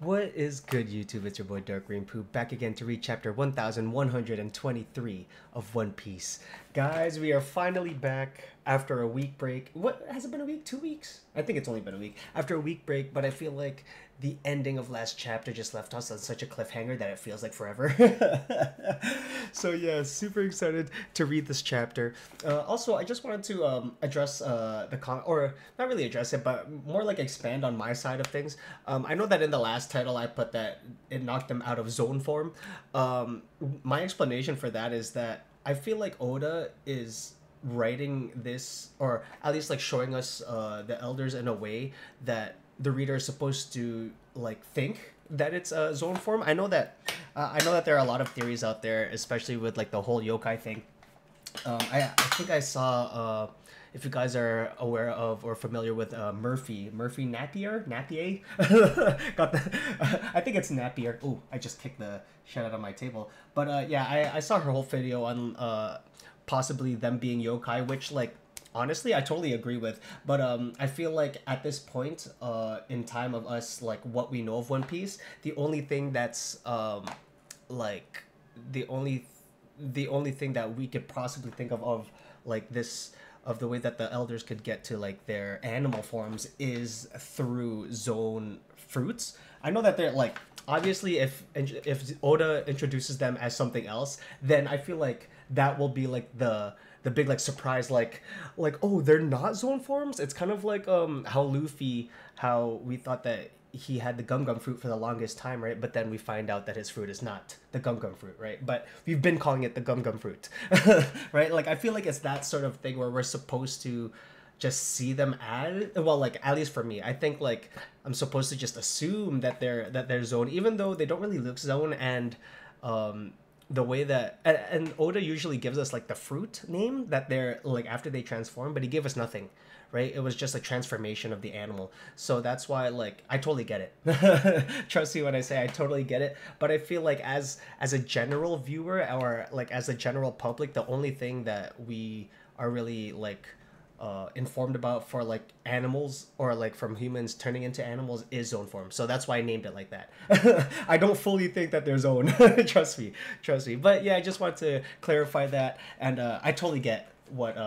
What is good, YouTube? It's your boy Dark Green Poop back again to read chapter 1123 of One Piece. Guys, we are finally back after a week break. What has it been, a week? 2 weeks? I think it's only been a week. After a week break, but I feel like the ending of last chapter just left us on such a cliffhanger that it feels like forever. So yeah, super excited to read this chapter. Also, I just wanted to address or not really address it, but more like expand on my side of things. I know that in the last title I put that it knocked them out of zone form. My explanation for that is that I feel like Oda is writing this, or at least like showing us the elders in a way that the reader is supposed to like think that it's a zone form. I know that there are a lot of theories out there, especially with like the whole yokai thing. I think I saw, if you guys are aware of or familiar with Murphy Napier, got the, I think it's Napier. Ooh, I just kicked the shit out of my table. But yeah, I saw her whole video on possibly them being yokai, which like honestly I totally agree with. But I feel like at this point in time of us, like what we know of One Piece, the only thing that's like the only thing that we could possibly think of like this, of the way that the elders could get to like their animal forms, is through zone fruits. I know that they're like, obviously if Oda introduces them as something else, then I feel like that will be like the big like surprise, like oh, they're not zone forms. It's kind of like how Luffy, how we thought that he had the gum gum fruit for the longest time, right? But then we find out that his fruit is not the gum gum fruit, right? But we've been calling it the gum gum fruit, right? Like I feel like it's that sort of thing where we're supposed to just see them as, well, like at least for me, I think like I'm supposed to just assume that they're zone, even though they don't really look zone. And the way that, and Oda usually gives us like the fruit name that they're like after they transform, but he gave us nothing, right? It was just a transformation of the animal. So that's why like I totally get it. Trust me when I say I totally get it. But I feel like as a general viewer, or like as a general public, the only thing that we are really like informed about for like animals, or like from humans turning into animals, is zone form. So that's why I named it like that. I don't fully think that they're zone. Trust me. But yeah, I just want to clarify that. And I totally get what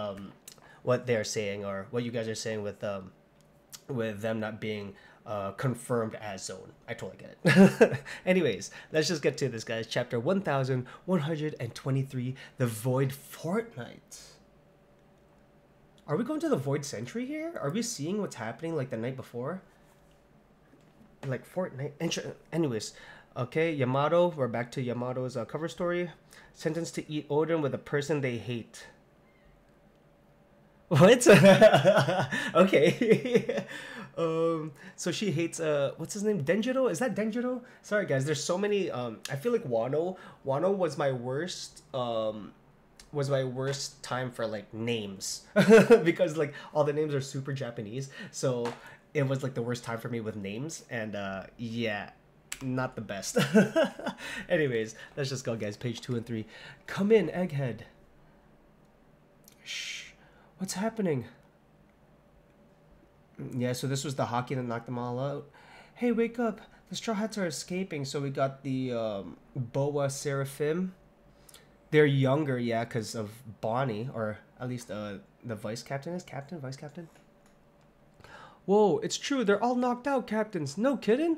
they're saying, or what you guys are saying with them not being confirmed as zone. I totally get it. Anyways, let's just get to this, guys. Chapter 1123, The Void Fortnight. Are we going to the Void Century here? Are we seeing what's happening like the night before? Like Fortnite. Anyways, okay, Yamato. We're back to Yamato's cover story. Sentenced to eat Odin with a person they hate. What? Okay. So she hates what's his name? Denjiro? Is that Denjiro? Sorry guys, there's so many. I feel like Wano was my worst time for like names because like all the names are super Japanese, so it was like the worst time for me with names. And yeah, not the best. Anyways, let's just go, guys. Page 2 and 3. Come in, Egghead. Shh, what's happening? Yeah, so this was the hockey that knocked them all out. Hey, wake up, the Straw Hats are escaping. So we got the Boa Seraphim. They're younger, yeah, because of Bonnie, or at least the vice captain is captain, vice captain. Whoa, it's true. They're all knocked out, captains. No kidding.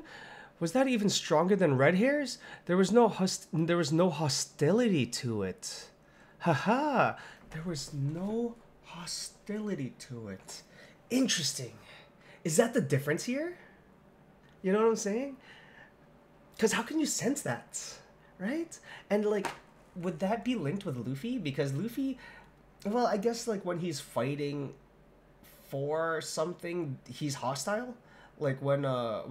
Was that even stronger than Red Hair's? There was no hostility to it. Haha. There was no hostility to it. Interesting. Is that the difference here? You know what I'm saying? Because how can you sense that, right? And like, would that be linked with Luffy? Because Luffy, well, I guess like when he's fighting for something, he's hostile. Like when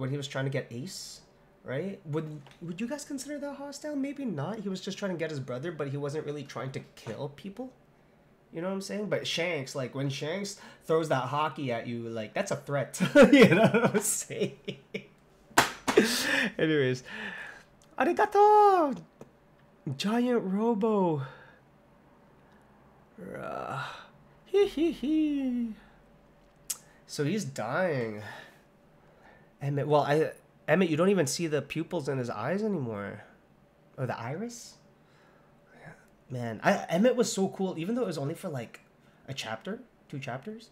he was trying to get Ace, right? Would you guys consider that hostile? Maybe not. He was just trying to get his brother, but he wasn't really trying to kill people. You know what I'm saying? But Shanks, like when Shanks throws that hockey at you, like that's a threat. You know what I'm saying? Anyways, arigato! Giant Robo. Hee hee hee. So he's dying. And well, Emmett, you don't even see the pupils in his eyes anymore. Or the iris? Man, Emmett was so cool, even though it was only for like a chapter, 2 chapters.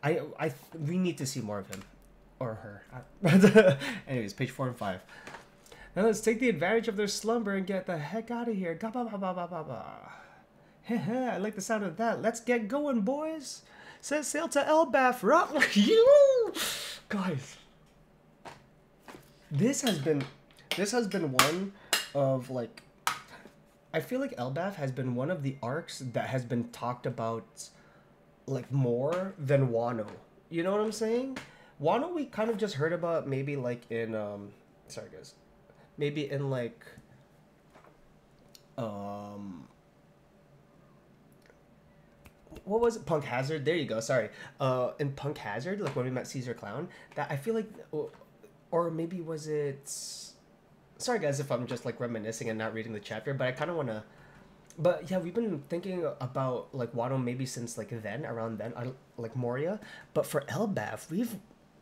We need to see more of him. Or her. Anyways, page 4 and 5. Now let's take the advantage of their slumber and get the heck out of here. I like the sound of that. Let's get going, boys. Set sail to Elbaph. Guys, this has been one of like, I feel like Elbaph has been one of the arcs that has been talked about like more than Wano. You know what I'm saying? Wano we kind of just heard about maybe like in sorry guys. Maybe in like what was it? Punk Hazard. There you go. Sorry. In Punk Hazard, like when we met Caesar Clown, that I feel like, or maybe was it? Sorry guys if I'm just like reminiscing and not reading the chapter, but I kind of want to. But yeah, we've been thinking about like Wano maybe since like then, around then, like Moria. But for Elbaph, we've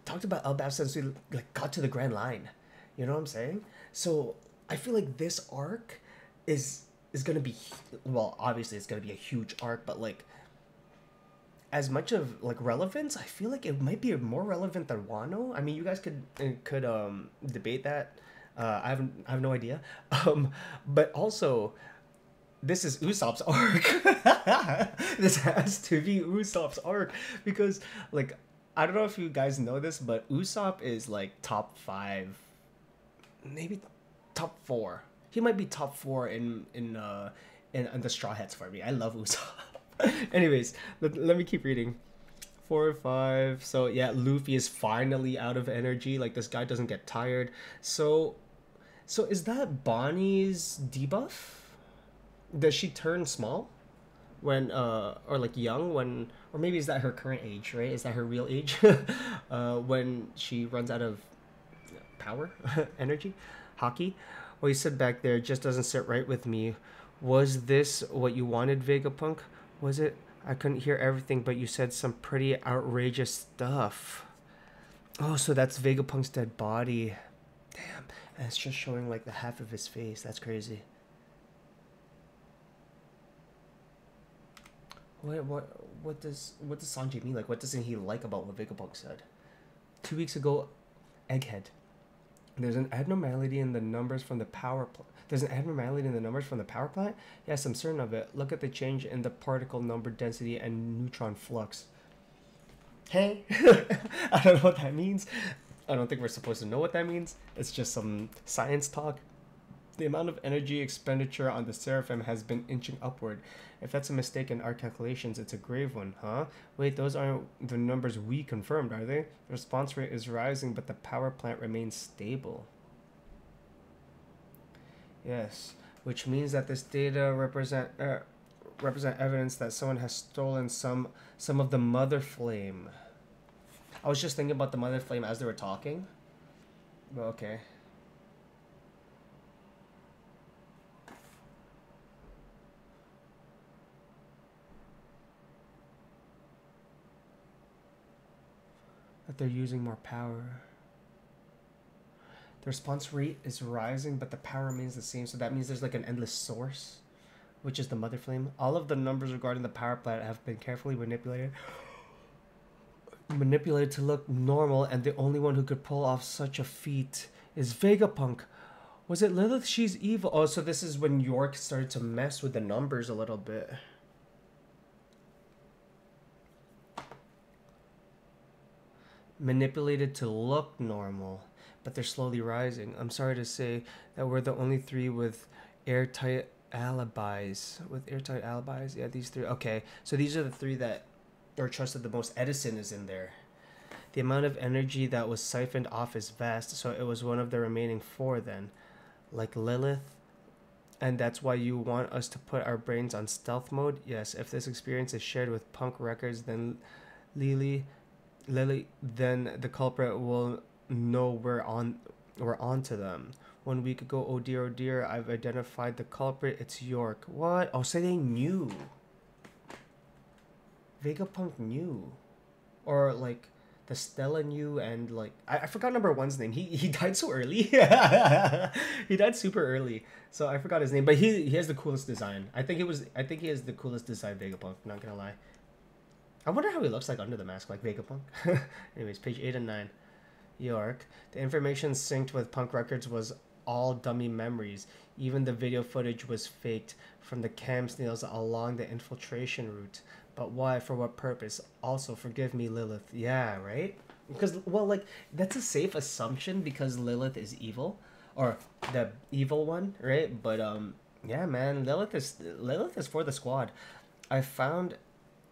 talked about Elbaph since we like got to the Grand Line. You know what I'm saying? So I feel like this arc is gonna be, well, obviously it's gonna be a huge arc, but like as much of like relevance, I feel like it might be more relevant than Wano. I mean, you guys could debate that. I have no idea. But also, this is Usopp's arc. This has to be Usopp's arc because, like, I don't know if you guys know this, but Usopp is like top 5, maybe top 4. He might be top 4 in the Straw Hats for me. I love Usopp. Anyways, let me keep reading. 4 or 5. So yeah, Luffy is finally out of energy. Like this guy doesn't get tired. So is that Bonnie's debuff? Does she turn small when or like young when, or maybe is that her current age, right? Is that her real age? When she runs out of power, energy, hockey? What you said back there just doesn't sit right with me. Was this what you wanted, Vegapunk? Was it? I couldn't hear everything, but you said some pretty outrageous stuff. Oh, so that's Vegapunk's dead body. Damn. And it's just showing like the half of his face. That's crazy. What does Sanji mean? Like, what doesn't he like about what Vegapunk said? 2 weeks ago, Egghead. There's an abnormality in the numbers from the power plant. There's an abnormality in the numbers from the power plant? Yes, I'm certain of it. Look at the change in the particle number density and neutron flux. Hey? I don't know what that means. I don't think we're supposed to know what that means. It's just some science talk. The amount of energy expenditure on the Seraphim has been inching upward. If that's a mistake in our calculations, it's a grave one, huh? Wait, those aren't the numbers we confirmed, are they? The response rate is rising, but the power plant remains stable. Yes, which means that this data represent evidence that someone has stolen some of the Mother Flame. I was just thinking about the Mother Flame as they were talking. But okay. That they're using more power. The response rate is rising, but the power remains the same. So that means there's like an endless source, which is the Mother Flame. All of the numbers regarding the power plant have been carefully manipulated to look normal, and the only one who could pull off such a feat is Vegapunk. Was it Lilith? She's evil. Oh, so this is when York started to mess with the numbers a little bit. Manipulated to look normal, but they're slowly rising. I'm sorry to say that we're the only 3 with airtight alibis. Yeah, these 3. Okay, so these are the 3 that are trusted the most. Edison is in there. The amount of energy that was siphoned off is vast, so it was one of the remaining 4 then. Like Lilith. And that's why you want us to put our brains on stealth mode? Yes, if this experience is shared with Punk Records, then Lily, then the culprit will know we're on to them. 1 week ago, oh dear, I've identified the culprit. It's York. What? Oh, so they knew. Vegapunk knew. Or like the Stella knew, and like I forgot number one's name. He died so early. He died super early, so I forgot his name. But he has the coolest design. I think he has the coolest design Vegapunk. Not gonna lie. I wonder how he looks like under the mask, like Vegapunk. Anyways, page 8 and 9. York. The information synced with Punk Records was all dummy memories. Even the video footage was faked from the cam snails along the infiltration route. But why? For what purpose? Also, forgive me, Lilith. Yeah, right? Because, well, like, that's a safe assumption because Lilith is evil. Or the evil one, right? But, yeah, man, Lilith is for the squad. I found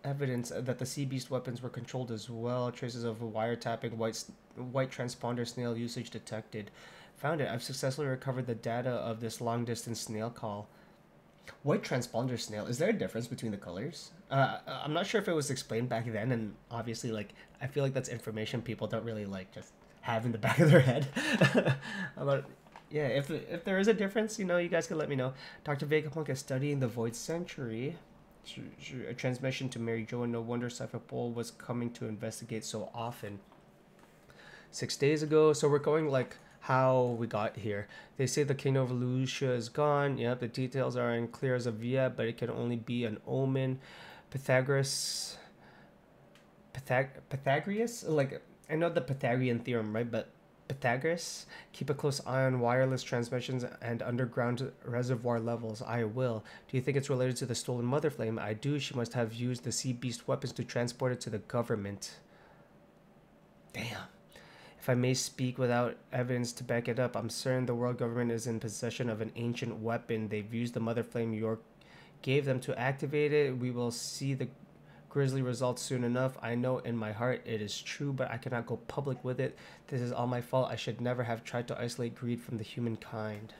evidence that the Sea Beast weapons were controlled as well. Traces of wiretapping, white transponder snail usage detected. Found it. I've successfully recovered the data of this long-distance snail call. White transponder snail. Is there a difference between the colors? I'm not sure if it was explained back then, and obviously, like, I feel like that's information people don't really, like, just have in the back of their head. But, yeah, if there is a difference, you know, you guys can let me know. Dr. Vegapunk is studying the Void Century. A transmission to Mary Jo, and no wonder Cypher Pole was coming to investigate so often. 6 days ago, so we're going, like, how we got here. They say the King of Lucia is gone. Yep, the details are unclear as of yet, but it can only be an omen. Pythagoras, like, I know the Pythagorean theorem, right? But Pythagoras, keep a close eye on wireless transmissions and underground reservoir levels. I will. Do you think it's related to the stolen Mother Flame? I do. She must have used the Sea Beast weapons to transport it to the government. Damn. If I may speak without evidence to back it up, I'm certain the world government is in possession of an ancient weapon. They've used the Mother Flame York gave them to activate it. We will see the grisly results soon enough. I know in my heart it is true, but I cannot go public with it. This is all my fault. I should never have tried to isolate greed from the humankind.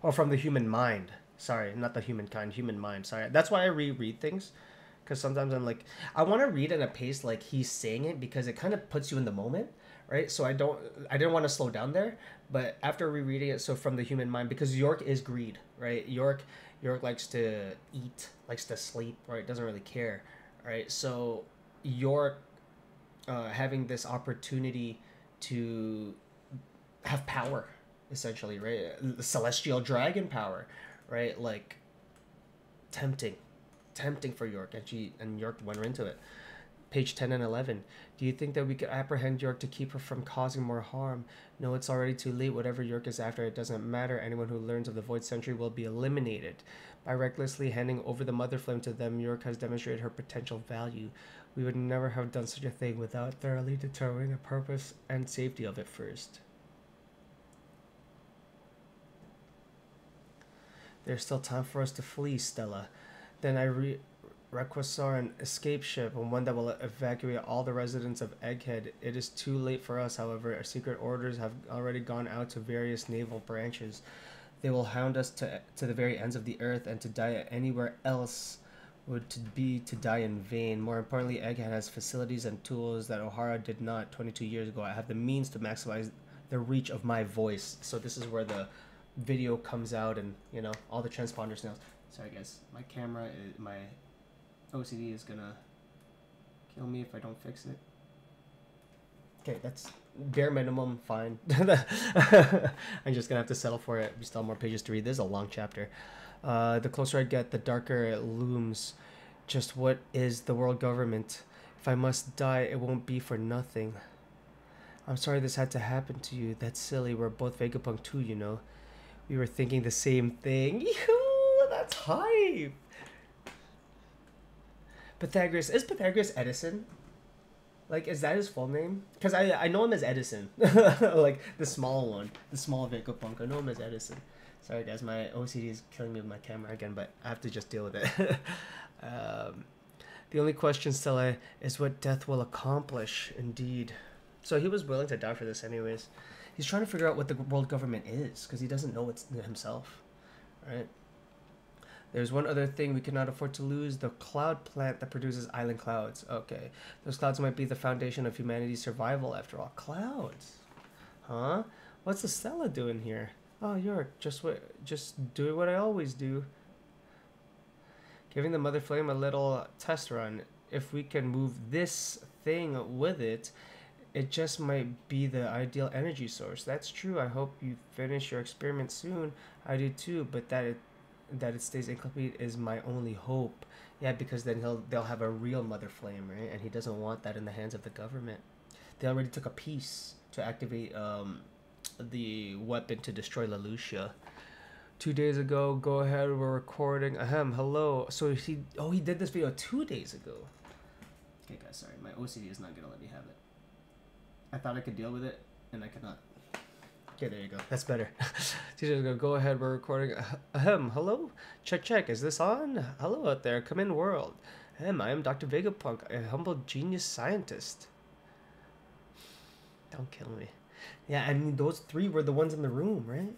Oh, from the human mind. Sorry, not the humankind, human mind. Sorry. That's why I reread things. Because sometimes I'm like, I want to read at a pace like he's saying it because it kind of puts you in the moment, right? So I didn't want to slow down there. But after rereading it, so from the human mind, because York is greed, right? York likes to eat, likes to sleep, right? Doesn't really care, right? So York having this opportunity to have power, essentially, right? The celestial dragon power, right? Like tempting for York, and York went into it. Page 10 and 11. Do you think that we could apprehend York to keep her from causing more harm? No, it's already too late. Whatever York is after, it doesn't matter. Anyone who learns of the Void Century will be eliminated. By recklessly handing over the Mother Flame to them, York has demonstrated her potential value. We would never have done such a thing without thoroughly determining the purpose and safety of it first. There's still time for us to flee, Stella. Then I requisition an escape ship, and one that will evacuate all the residents of Egghead. It is too late for us, however. Our secret orders have already gone out to various naval branches. They will hound us to the very ends of the earth, and to die anywhere else would be to die in vain. More importantly, Egghead has facilities and tools that O'Hara did not 22 years ago. I have the means to maximize the reach of my voice. So this is where the video comes out, and you know, all the transponder snails. Sorry guys, my camera is, my OCD is gonna kill me if I don't fix it. Okay, that's bare minimum, fine. I'm just gonna have to settle for it. We still have more pages to read. This is a long chapter. The closer I get, the darker it looms. Just what is the world government? If I must die, it won't be for nothing. I'm sorry this had to happen to you. That's silly. We're both Vegapunk too, you know. We were thinking the same thing. That's hype. Pythagoras. Is Pythagoras Edison? Like, is that his full name? Because I know him as Edison. Like, the small one. The small Vegapunk. I know him as Edison. Sorry, guys. My OCD is killing me with my camera again, but I have to just deal with it. The only question, Stella, is what death will accomplish, indeed. So he was willing to die for this anyways. He's trying to figure out what the world government is, because he doesn't know it's himself. Right? There's one other thing we cannot afford to lose, the cloud plant that produces island clouds. Okay. Those clouds might be the foundation of humanity's survival after all. Clouds? Huh? What's Estella doing here? Oh, York, just doing what I always do. Giving the Mother Flame a little test run. If we can move this thing with it, it just might be the ideal energy source. That's true. I hope you finish your experiment soon. I do too, but that it stays incomplete is my only hope. Yeah, because then they'll have a real Mother Flame, right? And he doesn't want that in the hands of the government. They already took a piece to activate the weapon to destroy La Lucia. 2 days ago, go ahead, we're recording. Ahem, hello. So he did this video 2 days ago. Okay guys, sorry, my OCD is not gonna let me have it. I thought I could deal with it, and I could not. Okay, there you go. That's better. 2 days ago, go ahead, we're recording. Ahem, hello? Check, is this on? Hello out there, come in world. Ahem, I am Dr. Vegapunk, a humble genius scientist. Don't kill me. Yeah, I mean, those three were the ones in the room, right?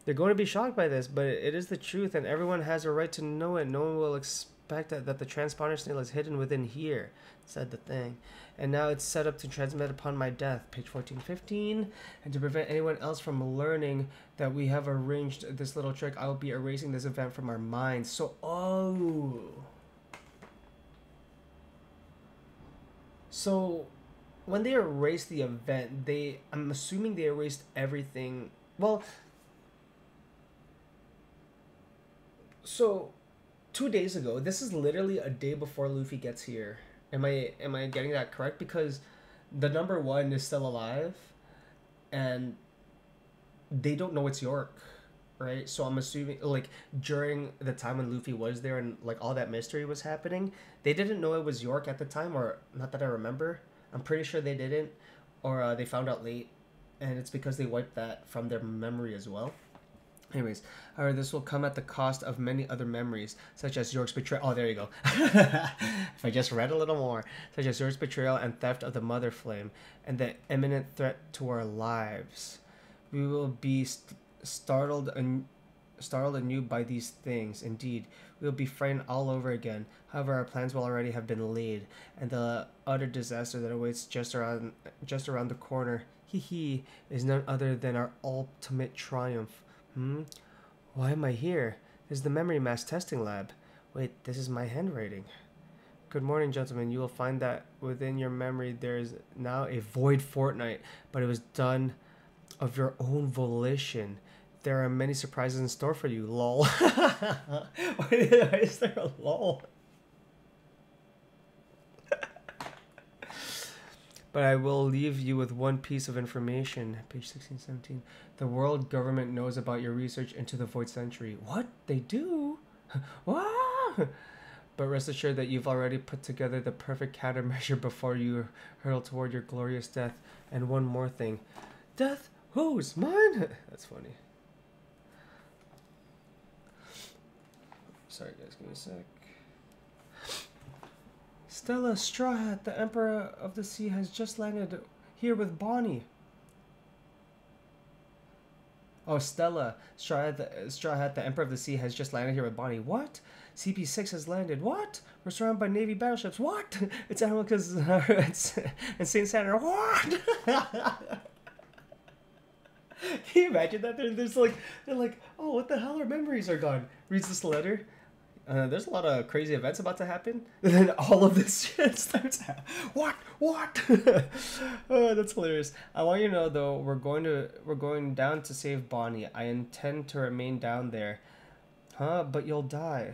They're going to be shocked by this, but it is the truth, and everyone has a right to know it. No one will expect that the transponder signal is hidden within here, said the thing. And now it's set up to transmit upon my death, page 1415. And to prevent anyone else from learning that we have arranged this little trick, I will be erasing this event from our minds. So, oh. So, when they erased the event, I'm assuming they erased everything. Well, so 2 days ago, this is literally a day before Luffy gets here. Am I getting that correct? Because the number one is still alive, and they don't know it's York, right? So I'm assuming, like, during the time when Luffy was there and like all that mystery was happening, they didn't know it was York at the time, or not that I remember. I'm pretty sure they didn't, or they found out late, and it's because they wiped that from their memory as well. Anyways, however, this will come at the cost of many other memories, such as York's betrayal. Oh, there you go. If I just read a little more, such as York's betrayal and theft of the Mother Flame, and the imminent threat to our lives. We will be startled anew by these things. Indeed, we will be frightened all over again. However, our plans will already have been laid, and the utter disaster that awaits just around the corner, is none other than our ultimate triumph. Why am I here? This is the memory mass testing lab. Wait, this is my handwriting. Good morning, gentlemen. You will find that within your memory there is now a void fortnight, but it was done of your own volition. There are many surprises in store for you, lol. Why is there a lol? But I will leave you with one piece of information. Page 1617. The world government knows about your research into the Void Century. What? They do? What? But rest assured that you've already put together the perfect countermeasure before you hurtle toward your glorious death. And one more thing. Death? Whose? Mine? That's funny. Sorry guys, give me a sec. Stella, Straw Hat, the Emperor of the Sea, has just landed here with Bonnie. Oh, Stella, Straw Hat, the Emperor of the Sea, has just landed here with Bonnie. What? CP6 has landed. What? We're surrounded by Navy battleships. What? It's Animalcus, it's Insane Saturn. What? Can you imagine that? They're like, oh, what the hell? Our memories are gone. Reads this letter. There's a lot of crazy events about to happen, and then all of this shit starts happening. What? Oh, that's hilarious. I want you to know though, we're going down to save Bonnie. I intend to remain down there. Huh? But you'll die.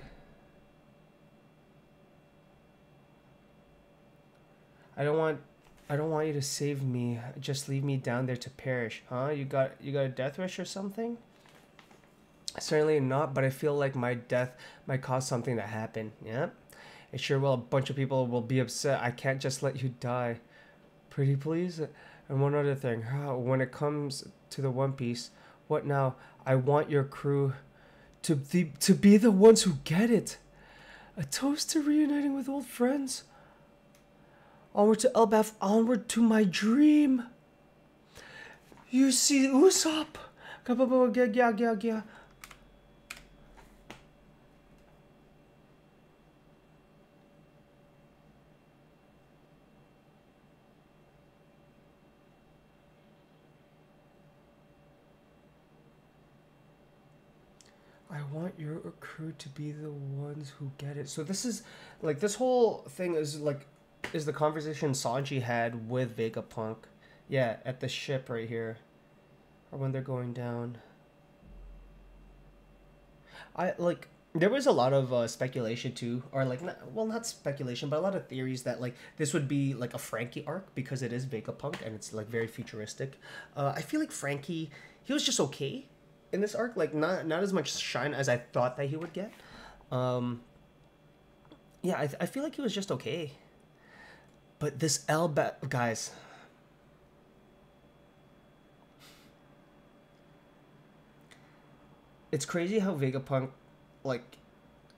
I don't want you to save me. Just leave me down there to perish. Huh? You got a death wish or something? Certainly not, but I feel like my death might cause something to happen. Yeah? It sure will. A bunch of people will be upset. I can't just let you die. Pretty please? And one other thing. When it comes to the One Piece, what now? I want your crew to be the ones who get it. A toast to reuniting with old friends. Onward to Elbaph. Onward to my dream. You see Usopp. Yeah. I want your crew to be the ones who get it. So this is like this whole thing is like is the conversation Sanji had with Vegapunk. Yeah, at the ship right here. Or when they're going down. I like there was a lot of speculation too, or like not speculation, but a lot of theories that like this would be like a Frankie arc because it is Vegapunk and it's like very futuristic. I feel like Frankie, he was just okay in this arc, like not as much shine as I thought that he would get. Um, yeah, I feel like he was just okay, but this Elbaph guys, it's crazy how Vegapunk, like,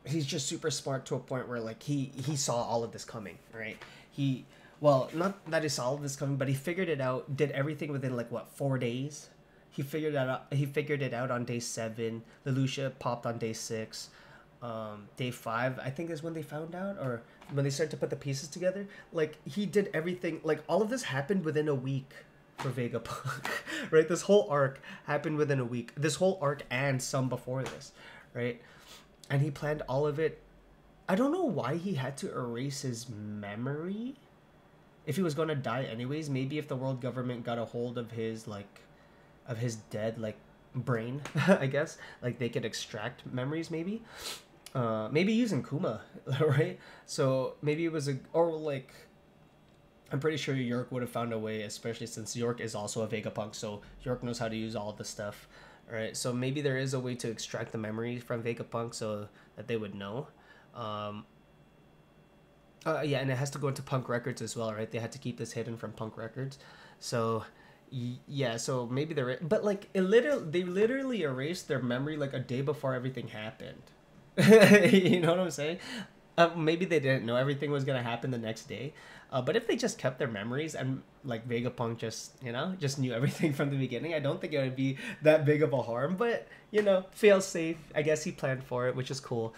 he's just super smart to a point where like he saw all of this coming, right? He well, not that he saw all of this coming, but he figured it out, did everything within like what 4 days. He figured that out. He figured it out on day 7. The Lucia popped on day 6. Day 5, I think, is when they found out, or when they started to put the pieces together. Like he did everything. Like all of this happened within a week for Vegapunk, right? This whole arc happened within a week. This whole arc and some before this, right? And he planned all of it. I don't know why he had to erase his memory. If he was gonna die anyways, maybe if the world government got a hold of his like, of his dead like brain, I guess like they could extract memories. Maybe, maybe using Kuma, right? So maybe it was a or like. I'm pretty sure York would have found a way, especially since York is also a Vegapunk, so York knows how to use all of the stuff. Right, so maybe there is a way to extract the memory from Vegapunk so that they would know. Um, yeah, and it has to go into Punk Records as well, right? They had to keep this hidden from Punk Records. So, yeah, so maybe they're... But, like, they literally erased their memory, like, a day before everything happened. You know what I'm saying? Maybe they didn't know everything was going to happen the next day. But if they just kept their memories and like Vegapunk just, just knew everything from the beginning, I don't think it would be that big of a harm. But, fail safe. I guess he planned for it, which is cool.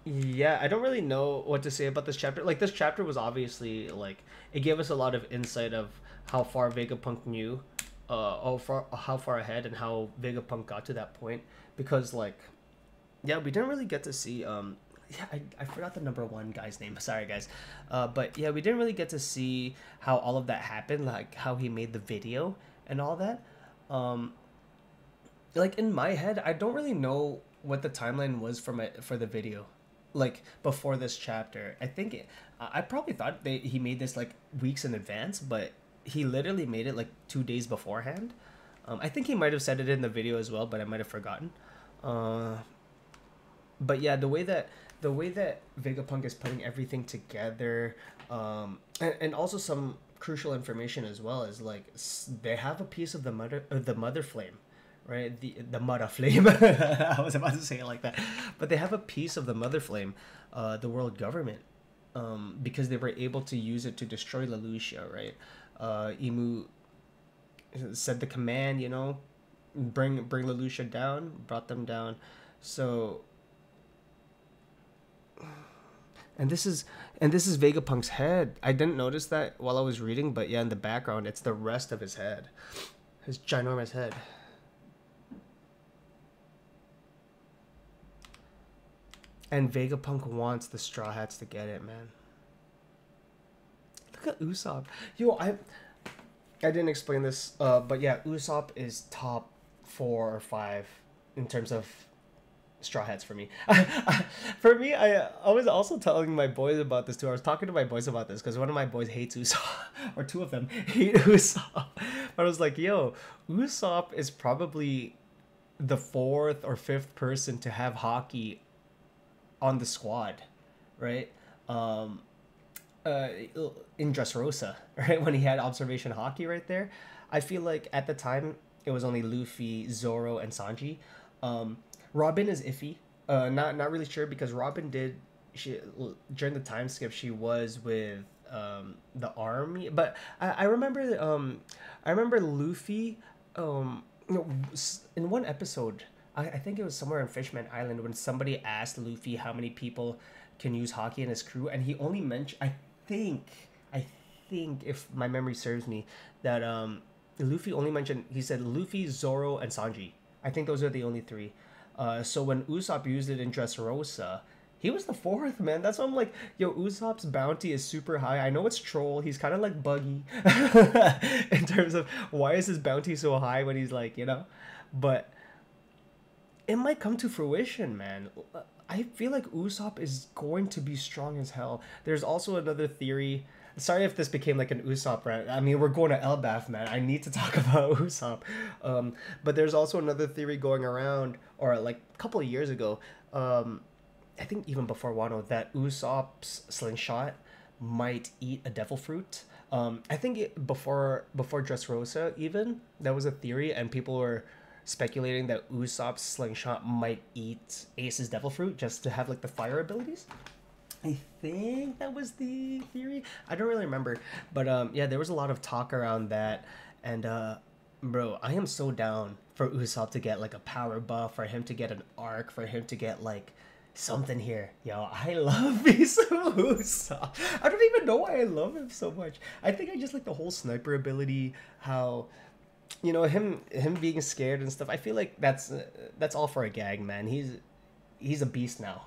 Yeah, I don't really know what to say about this chapter. Like, this chapter was obviously, like, it gave us a lot of insight of how far Vegapunk knew, how far ahead and how Vegapunk got to that point. Because, like, yeah, we didn't really get to see, yeah, I forgot the number 1 guy's name. Sorry, guys. But yeah, we didn't really get to see how all of that happened, like how he made the video and all that. Like in my head, I don't really know what the timeline was for the video, like before this chapter. I think I probably thought he made this like weeks in advance, but he literally made it like 2 days beforehand. I think he might have said it in the video as well, but I might have forgotten. But yeah, the way that Vegapunk is putting everything together, and also some crucial information as well is like they have a piece of the mother flame, right? The mother flame. I was about to say it like that, but they have a piece of the mother flame, the world government, because they were able to use it to destroy Lelouch, right? Imu said the command, bring Lelouch down, brought them down, so. And this is Vegapunk's head. I didn't notice that while I was reading, but yeah, in the background, it's the rest of his head, his ginormous head. And Vegapunk wants the Straw Hats to get it, man. Look at Usopp. Yo, I didn't explain this, but yeah, Usopp is top 4 or 5 in terms of Straw Hats for me. For me, I was also telling my boys about this too. I was talking to my boys about this because one of my boys hates Usopp, or 2 of them hate Usopp. But I was like, yo, Usopp is probably the 4th or 5th person to have hockey on the squad, right? In Dressrosa, right? When he had observation hockey right there. I feel like at the time it was only Luffy, Zoro, and Sanji. Robin is iffy. Not really sure because Robin during the time skip she was with the army, but I remember Luffy in one episode. I think it was somewhere in Fishman Island when somebody asked Luffy how many people can use hockey in his crew, and he only mentioned I think if my memory serves me that Luffy only mentioned he said Luffy, Zoro, and Sanji. I think those are the only three. So when Usopp used it in Dressrosa, he was the fourth, man. That's why I'm like, yo, Usopp's bounty is super high. I know it's troll. He's kind of like Buggy in terms of why is his bounty so high when he's like, but it might come to fruition, man. I feel like Usopp is going to be strong as hell. There's also another theory. Sorry if this became like an Usopp rant. I mean, we're going to Elbaph, man. I need to talk about Usopp. But there's also another theory going around, or like a couple of years ago. I think even before Wano, that Usopp's slingshot might eat a devil fruit. I think before Dressrosa even, that was a theory, and people were speculating that Usopp's slingshot might eat Ace's devil fruit just to have like the fire abilities. I think that was the theory. I don't really remember, but yeah, there was a lot of talk around that, and bro, I am so down for Usopp to get like a power buff, for him to get an arc, for him to get like something here. Yo, I love me some Usopp. I don't even know why I love him so much. I think I just like the whole sniper ability, how him being scared and stuff. I feel like that's all for a gag, man. He's a beast now.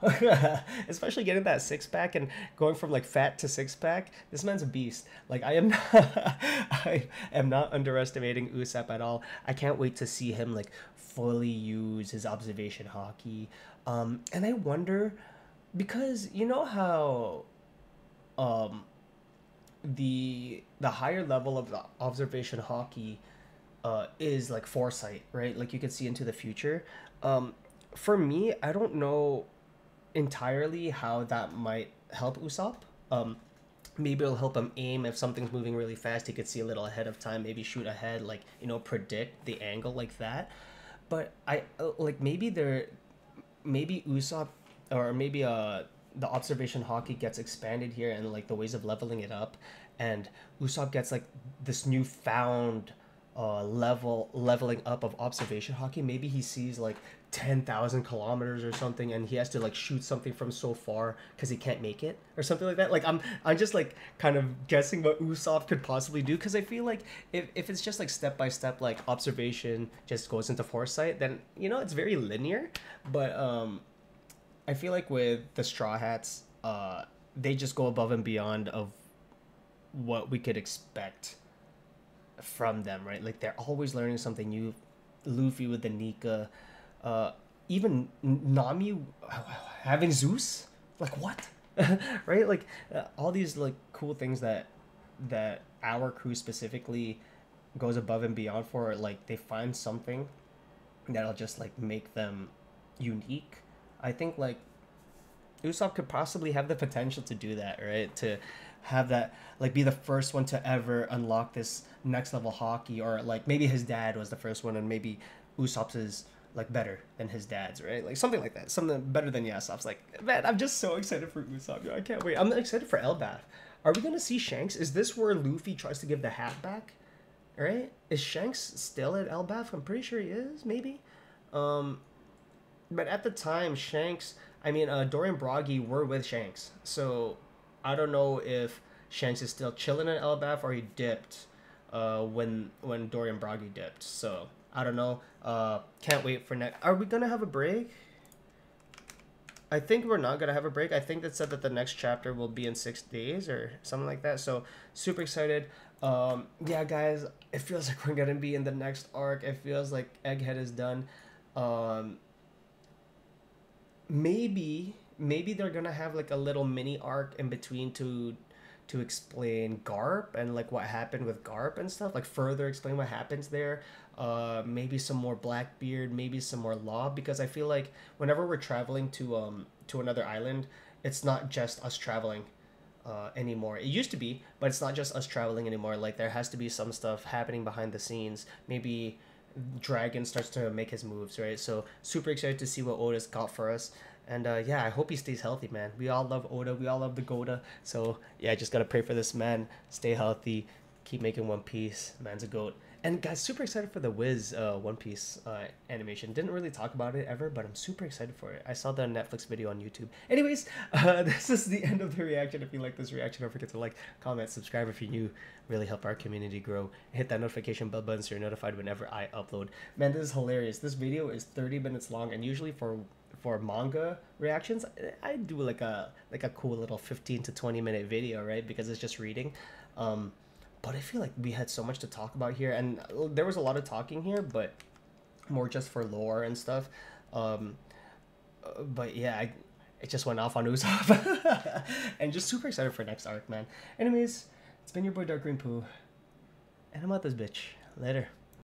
Especially getting that six-pack and going from like fat to six-pack. This man's a beast. Like I am not underestimating Usopp at all. I can't wait to see him like fully use his observation hockey. And I wonder, because you know how the higher level of the observation hockey is like foresight, right? Like you can see into the future. For me, I don't know entirely how that might help Usopp. Maybe it'll help him aim if something's moving really fast. He could see a little ahead of time, maybe shoot ahead, like predict the angle like that. But I like maybe Usopp, or maybe the observation hockey gets expanded here, and like the ways of leveling it up, and Usopp gets like this newfound leveling up of observation hockey. Maybe he sees like 10,000 kilometers or something, and he has to like shoot something from so far because he can't make it or something like that. Like I'm just like kind of guessing what Usopp could possibly do, because I feel like if it's just like step by step, like observation just goes into foresight, then it's very linear. But I feel like with the Straw Hats, they just go above and beyond of what we could expect from them, right? Like they're always learning something new. Luffy with the Nika, even Nami having Zeus, like what? Right? Like all these like cool things that our crew specifically goes above and beyond for. Like they find something that'll just like make them unique. I think like Usopp could possibly have the potential to do that, right? To have that, like, be the first one to ever unlock this next level hockey, or like maybe his dad was the first one, and maybe Usopp's is like better than his dad's, right? Like something like that, something better than Yasopp's. Like, man, I'm just so excited for Usopp. Yo, I can't wait. I'm excited for Elbaph. Are we gonna see Shanks? Is this where Luffy tries to give the hat back? Right? Is Shanks still at Elbaph? I'm pretty sure he is. Maybe. But at the time, Shanks, Dorian Broggy were with Shanks. So I don't know if Shanks is still chilling in Elbaph or he dipped when Dorian Broggy dipped. So I don't know. Can't wait for next. Are we gonna have a break? I think we're not gonna have a break. I think that said that the next chapter will be in 6 days or something like that. So super excited. Yeah, guys, it feels like we're gonna be in the next arc. It feels like Egghead is done. Maybe they're gonna have like a little mini arc in between to explain Garp and like what happened with Garp and stuff, like further explain what happens there. Maybe some more Blackbeard, maybe some more Law, because I feel like whenever we're traveling to another island, it's not just us traveling anymore. It used to be, but it's not just us traveling anymore. Like there has to be some stuff happening behind the scenes. Maybe Dragon starts to make his moves, right? So super excited to see what Oda's got for us. And yeah, I hope he stays healthy, man. We all love Oda. We all love the Goda. So yeah, just gotta pray for this man. Stay healthy. Keep making One Piece. Man's a goat. And guys, super excited for the Wiz One Piece animation. Didn't really talk about it ever, but I'm super excited for it. I saw the Netflix video on YouTube. Anyways, this is the end of the reaction. If you like this reaction, don't forget to like, comment, subscribe if you're new. Really help our community grow. Hit that notification bell button so you're notified whenever I upload. Man, this is hilarious. This video is 30 minutes long, and usually for manga reactions, I do like a cool little 15 to 20 minute video, right? Because it's just reading. But I feel like we had so much to talk about here, and there was a lot of talking here, but more just for lore and stuff. But yeah, it just went off on Usopp. And just super excited for next arc, man. Anyways, it's been your boy Dark Green Poo, and I'm out this bitch. Later.